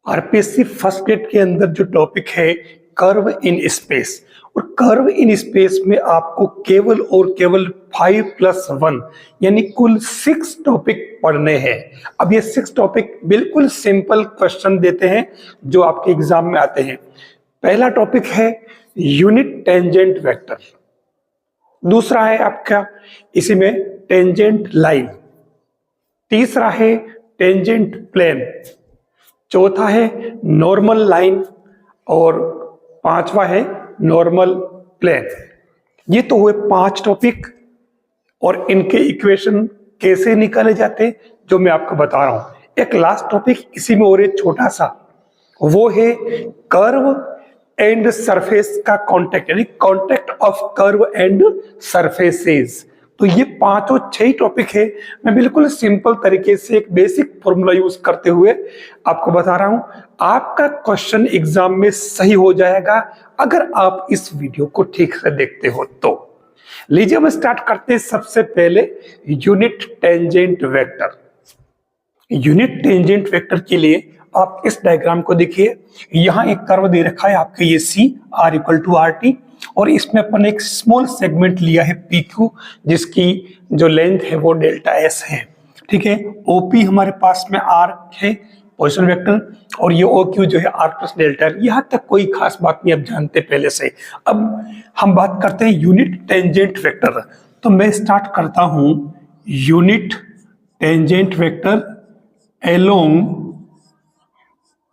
RPSC first grade के अंदर जो टॉपिक है कर्व इन स्पेस, और कर्व इन स्पेस में आपको केवल और केवल 5+1 यानी कुल 6 टॉपिक पढ़ने हैं। अब ये 6 टॉपिक बिल्कुल सिंपल क्वेश्चन देते हैं जो आपके एग्जाम में आते हैं। पहला टॉपिक है यूनिट टेंजेंट वेक्टर, दूसरा है आपका इसी में टेंजेंट लाइन, तीसरा है टेंजेंट प्लेन, चौथा है नॉर्मल लाइन और पांचवा है नॉर्मल प्लेन। ये तो हुए 5 टॉपिक, और इनके इक्वेशन कैसे निकाले जाते जो मैं आपको बता रहा हूं। एक लास्ट टॉपिक इसी में और एक छोटा सा, वो है कर्व एंड सरफेस का कॉन्टेक्ट, यानी contact of curve and surfaces. तो ये 5 और 6 टॉपिक है। मैं बिल्कुल सिंपल तरीके से एक बेसिक फॉर्मूला यूज करते हुए आपको बता रहा हूं। आपका क्वेश्चन एग्जाम में सही हो जाएगा अगर आप इस वीडियो को ठीक से देखते हो तो। लीजिए हम स्टार्ट करते हैं। सबसे पहले unit tangent vector. Unit tangent vector के लिए आप इस डायग्राम को देखिए। यहां एक कर्व दे रखा है आपके ये सी r=rt, और इसमें अपन एक स्मॉल सेगमेंट लिया है PQ, जिसकी जो लेंथ है वो डेल्टा S है। ठीक है, OP हमारे पास में R है पोजीशन वेक्टर, और ये OQ जो है r+डेल्टा। यहां तक कोई खास बात नहीं, आप जानते पहले से। अब हम बात करते हैं यूनिट टेंजेंट वेक्टर। तो मैं स्टार्ट करता हूं unit tangent vector along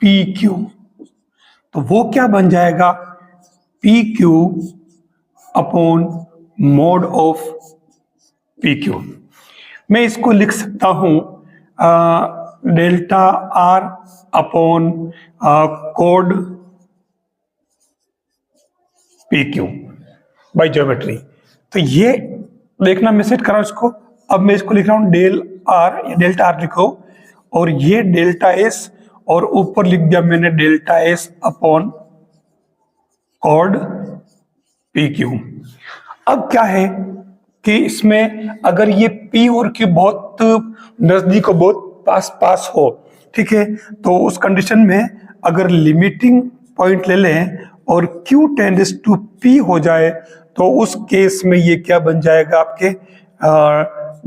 PQ। तो वो क्या बन जाएगा, PQ upon mod of PQ। मैं इसको लिख सकता हूं डेल्टा R अपॉन कोड PQ बाय ज्योमेट्री। तो ये देखना, मैं सेट कर रहा हूं इसको। अब मैं इसको लिख रहा हूं डेल्टा R लिखो, और ये डेल्टा S, और ऊपर लिख दिया मैंने डेल्टा S अपॉन कॉड PQ। अब क्या है कि इसमें अगर ये P और Q बहुत नजदीक हो, बहुत पास पास हो, ठीक है, तो उस कंडीशन में अगर लिमिटिंग पॉइंट ले लें और Q टेंड्स टू P हो जाए, तो उस केस में ये क्या बन जाएगा आपके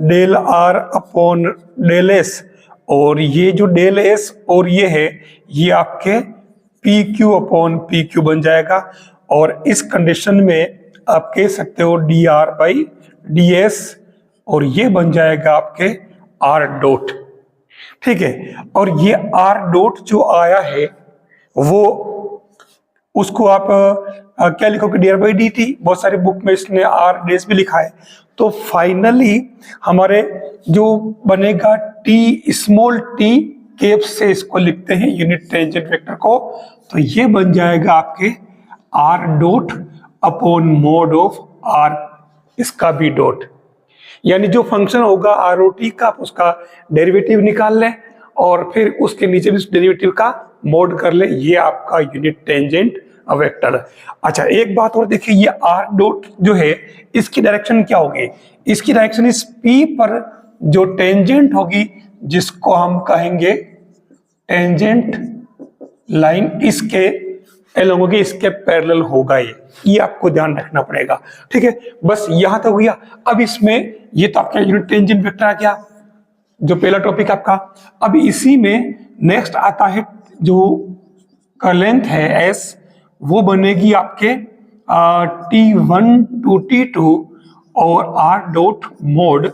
del R upon del S, और ये जो डेल S और ये है ये आपके PQ अपॉन PQ बन जाएगा। और इस कंडीशन में आप कह सकते हो dr/ds, और ये बन जाएगा आपके r डॉट। ठीक है, और ये r डॉट जो आया है वो उसको आप क्या लिखोगे, dr/dt। बहुत सारे बुक में इसने r डैश भी लिखा है। तो फाइनली हमारे जो बनेगा t स्मॉल t कैप से इसको लिखते हैं यूनिट टेंजेंट वेक्टर को। तो ये बन जाएगा आपके r dot upon mod of r, इसका भी डॉट, यानी जो फंक्शन होगा ROT का उसका डेरिवेटिव निकाल लें और फिर उसके नीचे भी उस डेरिवेटिव का मोड कर ले। ये आपका यूनिट टेंजेंट वेक्टर। अच्छा, एक बात और देखिए, ये r डॉट जो है इसकी डायरेक्शन क्या होगी, इसकी डायरेक्शन इस P पर जो टेंजेंट होगी, जिसको हम कहेंगे टेंजेंट लाइन, इसके एलोंग होगी, इसके पैरेलल होगा। ये आपको ध्यान रखना पड़ेगा। ठीक है, बस यहां तक हो गया। अब इसमें ये तो आपका यूनिट टेंजेंट वेक्टर आ गया, जो पहला टॉपिक आपका। अब इसी में नेक्स्ट आता है जो का लेंथ है S, वो बनेगी आपके T1 टू T2 और R डॉट मोड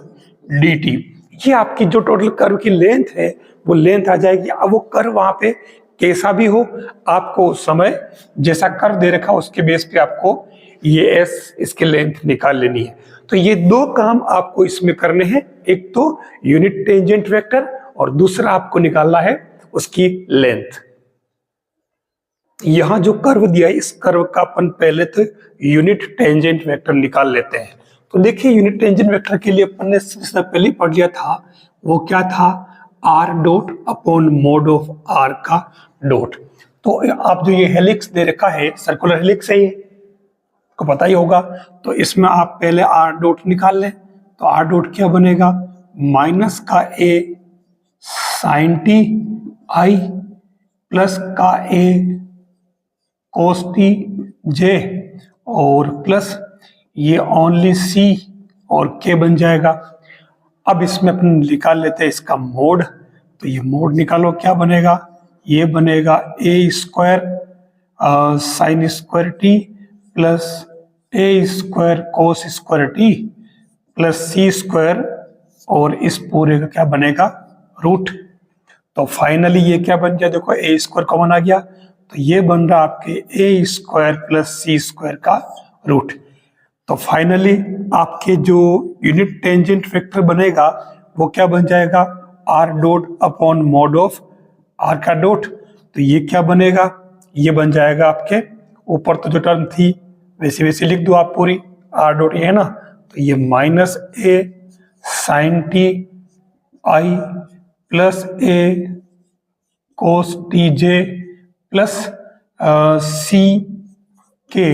DT। ये आपकी जो टोटल कर्व की लेंथ है वो लेंथ आ जाएगी। अब वो कर्व वहां पे कैसा भी हो, आपको समय जैसा कर्व दे रखा उसके बेस पे आपको ये S इसके लेंथ निकाल लेनी है। तो ये 2 काम आपको इसमें करने हैं, एक तो यूनिट टेंजेंट वेक्टर और दूसरा आपको निकालना है उसकी लेंथ। यहां जो कर्व दिया है, इस कर्व का अपन पहले तो यूनिट टेंजेंट वेक्टर निकाल लेते हैं। तो देखिए, यूनिट टेंजेंट वेक्टर के लिए अपन ने सबसे पहले पढ़ लिया था, वो क्या था, r dot upon mod of r का डॉट। तो आप जो ये हेलिक्स दे रखा है, सर्कुलर हेलिक्स है, ये को पता ही होगा। तो इसमें आप पहले r डॉट निकाल लें। तो r डॉट क्या बनेगा, माइनस का a sin t i plus का ए कोस टी जे और प्लस ये ओनली सी और के बन जाएगा। अब इसमें अपन निकाल लेते हैं इसका मोड, तो ये मोड निकालो क्या बनेगा, ये बनेगा a square sine square t plus a square cos square t plus c square और इस पूरे का क्या बनेगा रूट। तो फाइनली ये क्या बन गया, देखो ए स्क्वायर कॉमन आ गया, तो ये बन रहा आपके ए स्क्वायर प्लस सी स्क्वायर का रूट। तो फाइनली आपके जो यूनिट टेंजेंट वेक्टर बनेगा वो क्या बन जाएगा, r dot upon mod of r का डॉट। तो ये क्या बनेगा, ये बन जाएगा आपके ऊपर तो जो टर्म थी वैसे वैसे लिख दो आप पूरी, आर डॉट ये है ना, तो ये minus a sine t i plus a cos t j plus c के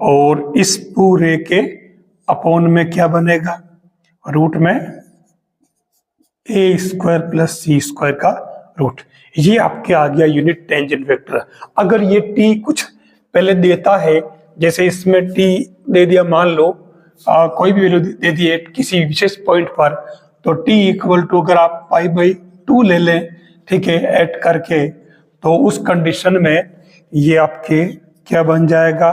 और इस पूरे के अपॉन में क्या बनेगा, रूट में ए स्क्वायर प्लस सी स्क्वायर का रूट। ये आपके आ गया यूनिट टेंजेंट वेक्टर। अगर ये टी कुछ पहले देता है, जैसे इसमें टी दे दिया, मान लो कोई भी वैल्यू दे दिए किसी विशेष पॉइंट पर, तो टी इक्वल टू अगर आप पाई बाई 2 ले लें, ठीक है, ऐड करके, तो उस कंडीशन में ये आपके क्या बन जाएगा,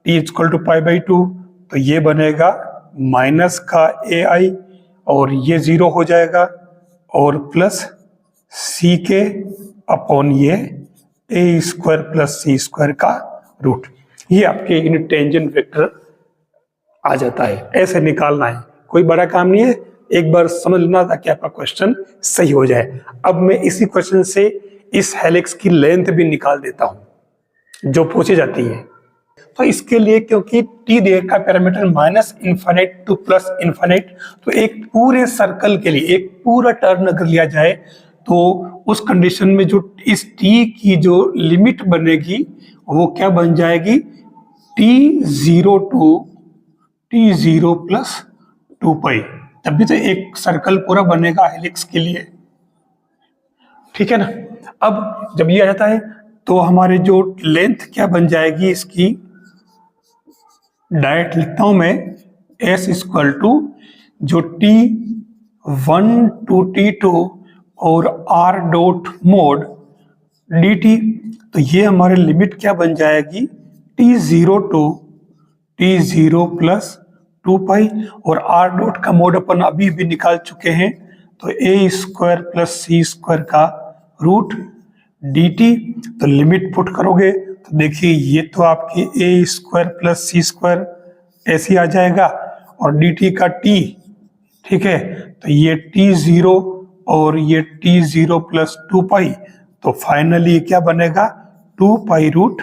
t equal to pi by 2, तो ये बनेगा माइनस का ए आई और ये 0 हो जाएगा और प्लस सी के अपॉन ये ए स्क्वायर प्लस सी स्क्वायर का रूट। ये आपके यूनिट टेंजेंट वेक्टर आ जाता है। ऐसे निकालना है, कोई बड़ा काम नहीं है, एक बार समझ लेना ताकि आपका क्वेश्चन सही हो जाए। अब मैं इसी क्वेश्चन से इस हेलिक्स की लेंथ भी निकाल देता हूं जो पूछी जाती है। तो इसके लिए क्योंकि टी दे का parameter minus infinite two plus infinite, तो एक पूरे सर्कल के लिए एक पूरा टर्न अगर लिया जाए तो उस कंडीशन में जो इस टी की जो लिमिट बनेगी वो क्या बन जाएगी, t0 टू t0 प्लस 2 पाई, तभी तो एक सर्कल पूरा बनेगा हेलिक्स के लिए, ठीक है ना। अब जब ये आ जाता है तो हमारे जो लेंथ क्या बन जाएगी इसकी, डायरेक्ट लिखता हूं मैं, s इक्वल टू जो t1 टू t2 और r डॉट मोड dt, तो ये हमारे लिमिट क्या बन जाएगी, t0 to t0 plus 2 pi और r डॉट का मोड अपन अभी भी निकाल चुके हैं, तो a square plus c square का रूट dt। तो लिमिट पुट करोगे तो देखिए ये तो आपकी a square plus c square ऐसे आ जाएगा और dt का t, ठीक है, तो ये t0 और ये t0 प्लस 2 पाई, तो फाइनली क्या बनेगा, 2 pi root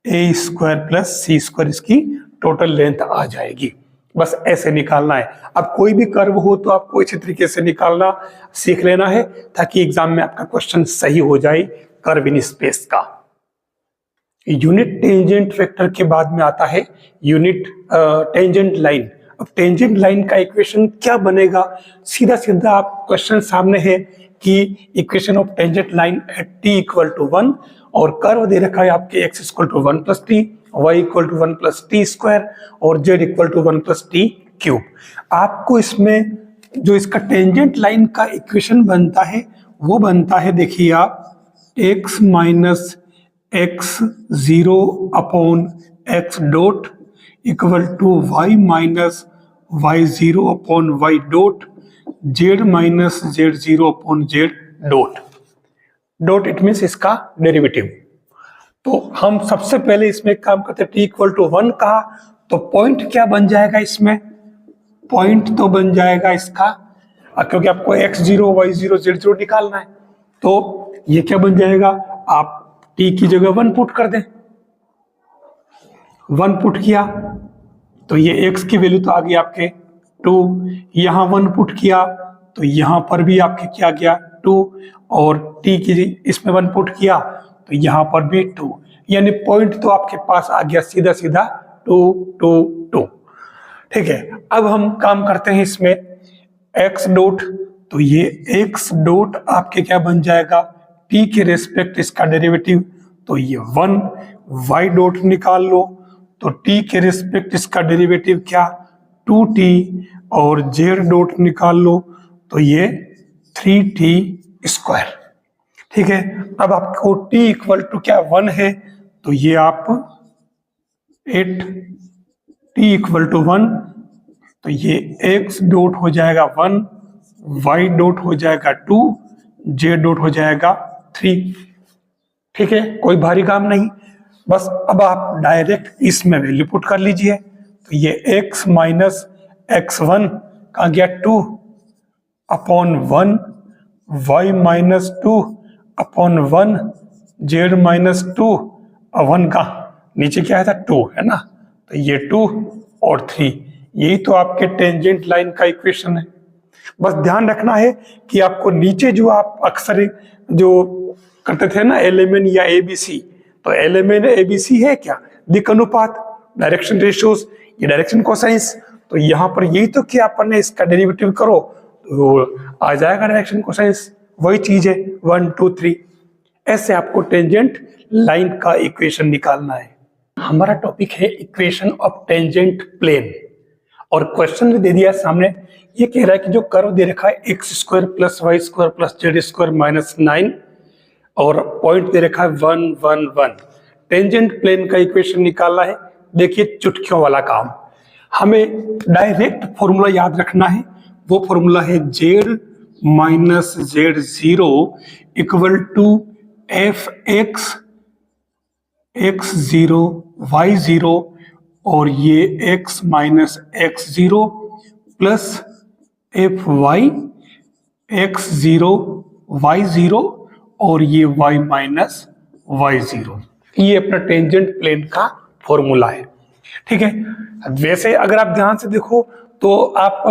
a square plus c square, इसकी टोटल लेंथ आ जाएगी। बस ऐसे निकालना है। अब कोई भी कर्व हो तो आपको इसी तरीके से निकालना सीख लेना है ताकि एग्जाम में आपका क्वेश्चन सही हो जाए कर्व इन स्पेस का। यूनिट टेंजेंट वेक्टर के बाद में आता है यूनिट टेंजेंट लाइन। अब टेंजेंट लाइन का इक्वेशन क्या बनेगा, सीधा सीधा आप क्वेश्चन सामने है कि equation of tangent line at t equal to 1 और कर्व दे रखा है आपके x equal to 1 plus t, y equal to 1 plus t square और z equal to 1 plus t cube. आपको इसमें जो इसका टेंजेंट लाइन का इक्वेशन बनता है वो बनता है, देखिए आप, x minus x zero upon x dot equal to y minus y zero upon y dot, z minus z zero upon z dot. Dot it means इसका डेरिवेटिव। तो हम सबसे पहले इसमें काम करते हैं, t इक्वल टू 1 कहा तो पॉइंट क्या बन जाएगा इसमें, पॉइंट तो बन जाएगा इसका, क्योंकि आपको x0 y0 z0 निकालना है, तो ये क्या बन जाएगा, आप t की जगह 1 पुट कर दें, 1 पुट किया तो ये x की वैल्यू तो आ गई आपके 2, यहां 1 पुट किया तो यहां पर भी आपके क्या गया 2 और t की इसमें 1 पुट किया तो यहां पर भी 2, यानी पॉइंट तो आपके पास आ गया सीधा सीधा 2 2 2। ठीक है, अब हम काम करते हैं इसमें x डॉट, तो ये x डॉट आपके क्या बन जाएगा टी के रेस्पेक्ट इसका डेरिवेटिव, तो ये 1, वाई डॉट निकाल लो, तो टी के रेस्पेक्ट इसका डेरिवेटिव क्या 2t, और जेड डॉट निकाल लो तो ये 3t स्क्वायर। ठीक है, अब आपको t इक्वल टू क्या 1 है, तो ये आप 8t इक्वल टू 1, तो ये x डॉट हो जाएगा 1, y डॉट हो जाएगा 2, z डॉट हो जाएगा 3। ठीक है, कोई भारी काम नहीं, बस अब आप डायरेक्ट इसमें वैल्यू पुट कर लीजिए, तो ये x माइनस x1 कहाँ गया 2 upon 1, y minus 2 upon 1, z minus 2 और 1 का नीचे क्या है 2 है ना, तो ये 2 और 3, यही तो आपके टेंजेंट लाइन का इक्वेशन है। बस ध्यान रखना है कि आपको नीचे जो आप अक्सर जो करते थे ना LMN या ABC, तो LMN ABC है क्या दिक् अनुपात, डायरेक्शन रेशियोज, ये डायरेक्शन कोसाइंस, तो यहाँ पर यही तो कि अपन ने इसका डेरिवेटिव करो तो आ जाएगा डायरेक्शन कोसाइंस, वही चीज है 1 2 3। ऐसे आपको टेंजेंट लाइन का इक्वेशन निकालना है। हमारा टॉपिक है इक्वेशन ऑफ टेंजेंट प्लेन, और क्वेश्चन में दे दिया सामने, ये कह रहा है कि जो कर्व दे रखा है x² + y² + z² - 9 और पॉइंट दे रखा है 1 1 1, टेंजेंट प्लेन का इक्वेशन निकालना है। देखिए चुटकियों वाला काम, हमें डायरेक्ट फॉर्मूला याद रखना है, वो फॉर्मूला है z minus z0 equal to fx x0 y0 और ये x minus x0 plus fy x0 y0 और ये y माइनस y0, ये अपना टेंजेंट प्लेन का फॉर्मूला है। ठीक है, वैसे अगर आप ध्यान से देखो तो आप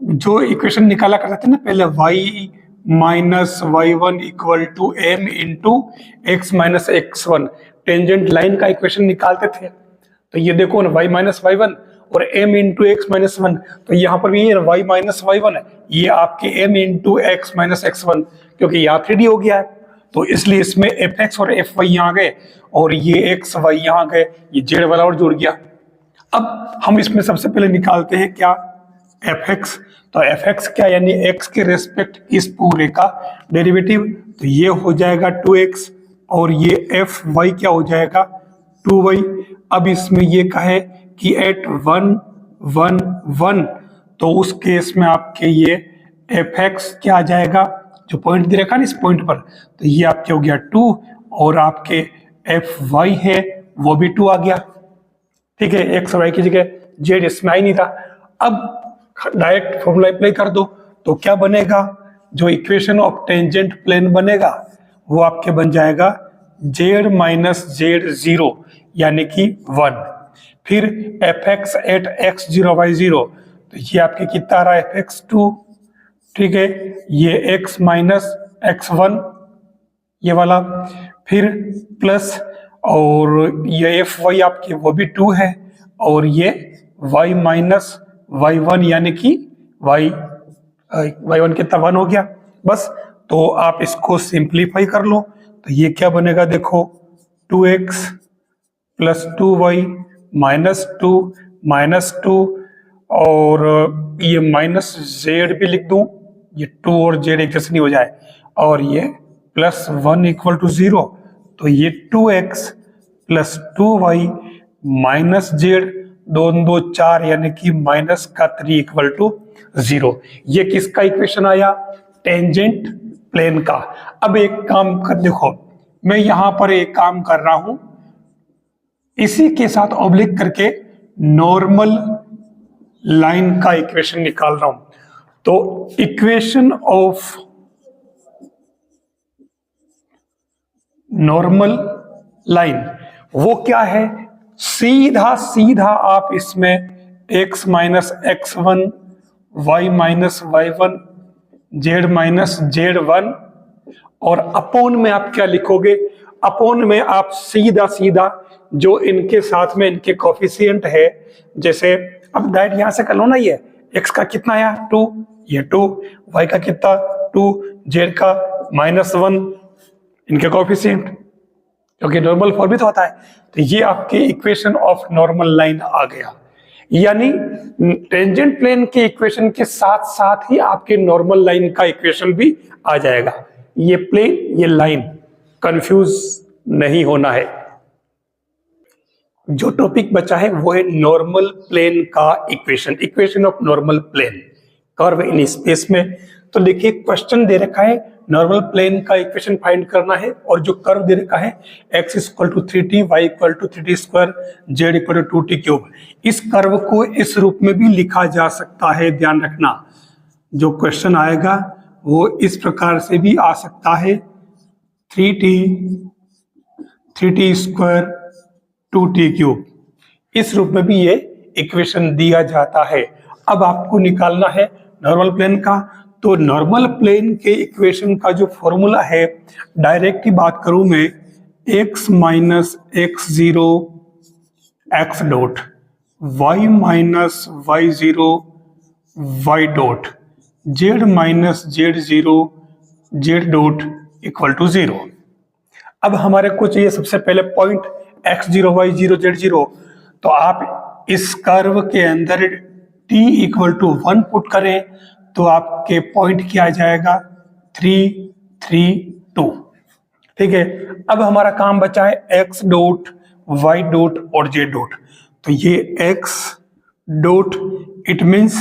जो इक्वेशन निकाला करते थे ना पहले, y minus y1 equal to m into x minus x1, tangent line का इक्वेशन निकालते थे, तो ये देखो ना y माइनस y1 और m इंटू एक्स माइनस 1, तो यहाँ पर भी ये y माइनस y1 है, ये आपके m into x minus x1, क्योंकि यहाँ 3D हो गया है, तो इसलिए इसमें fx और fy यहाँ गए और ये x y यहाँ गए, ये z वाला और जुड़ गया। अब हम इसमें सबसे पहले निकालते हैं क्या fx, तो fx क्या यानी x के रेस्पेक्ट इस पूरे का डेरिवेटिव, तो ये हो जाएगा 2x और ये fy क्या हो जाएगा 2y। अब इसमें ये कहे कि एट 1 1 1, तो उस केस में आपके ये fx क्या आ जाएगा, जो पॉइंट दे रखा है ना इस पॉइंट पर, तो ये आपके हो गया 2 और आपके fy है वो भी 2 आ गया। ठीक है, x और y की जगह z इसमें आई नहीं था। अब डायरेक्ट फॉर्मूला अप्लाई कर दो, तो क्या बनेगा, जो इक्वेशन ऑफ टेंजेंट प्लेन बनेगा वो आपके बन जाएगा z माइनस z0 यानी कि 1, फिर fx एट x0 y0, तो ये आपके कितना आ रहा है fx2। ठीक है, ये x माइनस x1 ये वाला, फिर प्लस और ये fy आपके वो भी 2 है और ये y माइनस y1 यानी कि y1 कितना 1 हो गया। बस तो आप इसको सिंप्लीफाई कर लो, तो ये क्या बनेगा देखो 2x प्लस 2y माइनस 2 और ये माइनस z भी लिख दूं, ये 2 और z एक जैसे नहीं हो जाए, और ये प्लस 1 इक्वल टू 0, तो ये 2x plus 2y minus z 2 2 4 यानी कि माइनस का 3 इक्वल टू 0। ये किसका इक्वेशन आया, टेंजेंट प्लेन का। अब एक काम कर देखो, मैं यहां पर एक काम कर रहा हूं, इसी के साथ ऑब्लिक करके नॉर्मल लाइन का इक्वेशन निकाल रहा हूं। तो इक्वेशन ऑफ नॉर्मल लाइन वो क्या है, सीधा सीधा आप इसमें x minus x1 y minus y1 z minus z1 और अपॉन में आप क्या लिखोगे, अपॉन में आप सीधा सीधा जो इनके साथ में इनके कोफिशिएंट है, जैसे अब डायरेक्ट यहां से कर लो ना, ये x का कितना आया 2, ये 2, y का कितना 2, z का -1, इनके कोएफिशिएंट, क्योंकि नॉर्मल फॉर्म भी तो होता है। तो ये आपके इक्वेशन ऑफ नॉर्मल लाइन आ गया, यानी टेंजेंट प्लेन के इक्वेशन के साथ साथ ही आपके नॉर्मल लाइन का इक्वेशन भी आ जाएगा। ये प्लेन, ये लाइन, कंफ्यूज नहीं होना है। जो टॉपिक बचा है वो है नॉर्मल प्लेन का equation, equation of normal plane curve in space में। तो देखिए क्वेश्चन दे रखा है नॉर्मल प्लेन का इक्वेशन फाइंड करना है, और जो कर्व दे रखा है x = 3t, y = 3t², z = 2t³। इस कर्व को इस रूप में भी लिखा जा सकता है, ध्यान रखना। जो क्वेश्चन आएगा वो इस प्रकार से भी आ सकता है, 3t² 2t³। इस रूप में भी ये इक्वेशन दिया जाता है। अब आपको निकालना है नॉर्मल प्लेन का। तो नॉर्मल प्लेन के इक्वेशन का जो फॉर्मूला है, डायरेक्ट ही बात करूं मैं, x - x0 x dot, y - y0 y dot, z - z0 z dot = 0। अब हमारे को चाहिए सबसे पहले पॉइंट x0 y0 z0। तो आप इस कर्व के अंदर t = 1 पुट करें तो आपके पॉइंट क्या आ जाएगा, 3 3 2। ठीक है, अब हमारा काम बचा है x डॉट, y डॉट और z डॉट। तो ये x dot, it means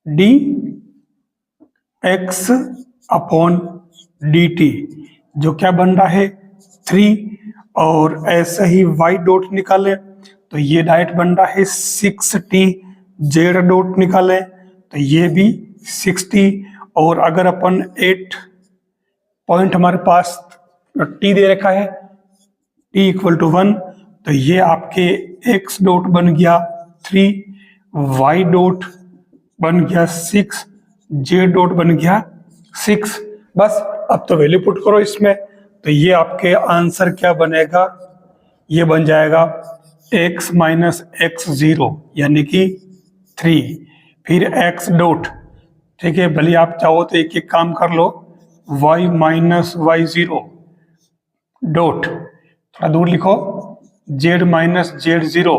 dx/dt, जो क्या बन रहा है 3। और ऐसे ही y डॉट निकाले तो ये डायरेक्ट बन रहा है 6t, z डॉट निकाले तो ये भी 6t। और अगर अपन 8 पॉइंट हमारे पास t दे रखा है, t = 1, तो ये आपके x डॉट बन गया 3, y डॉट बन गया 6, z डॉट बन गया 6। बस अब तो वैल्यू पुट करो इसमें, तो ये आपके आंसर क्या बनेगा, ये बन जाएगा x - x0 यानी कि 3, फिर x डॉट। ठीक है, भले आप चाहो तो एक एक काम कर लो, y - y0 डॉट, थोड़ा दूर लिखो, z - z0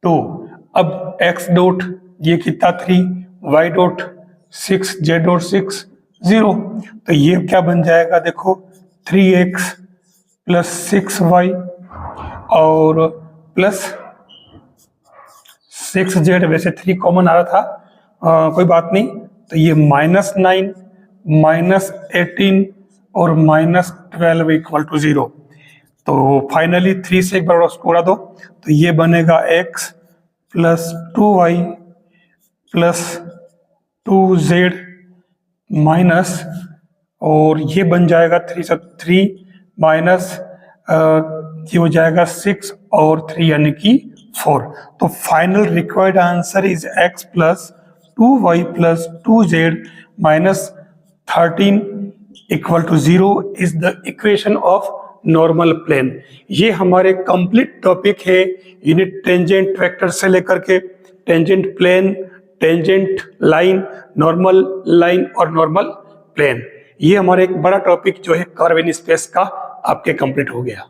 2। अब x डॉट ये कितना 3, y डॉट 6, z डॉट 6 0। तो ये क्या बन जाएगा, देखो 3x + 6y और प्लस 6z, वैसे 3 कॉमन आ रहा था, कोई बात नहीं। तो ये -9 -18 और -12 = 0। तो फाइनली 3 से एक बार उड़ा दो तो ये बनेगा x + 2y + 2z माइनस, और ये बन जाएगा 3 से 3 माइनस, ये हो जाएगा 6 और 3 यानी कि 4। तो final required answer is x + 2y + 2z - 13 = 0 is the equation of normal plane. ये हमारे कंप्लीट टॉपिक है यूनिट टेंजेंट वेक्टर से लेकर के tangent plane, tangent line, normal line और नॉर्मल प्लेन। ये हमारा एक बड़ा टॉपिक जो है कर्व इन स्पेस का आपके कंप्लीट हो गया।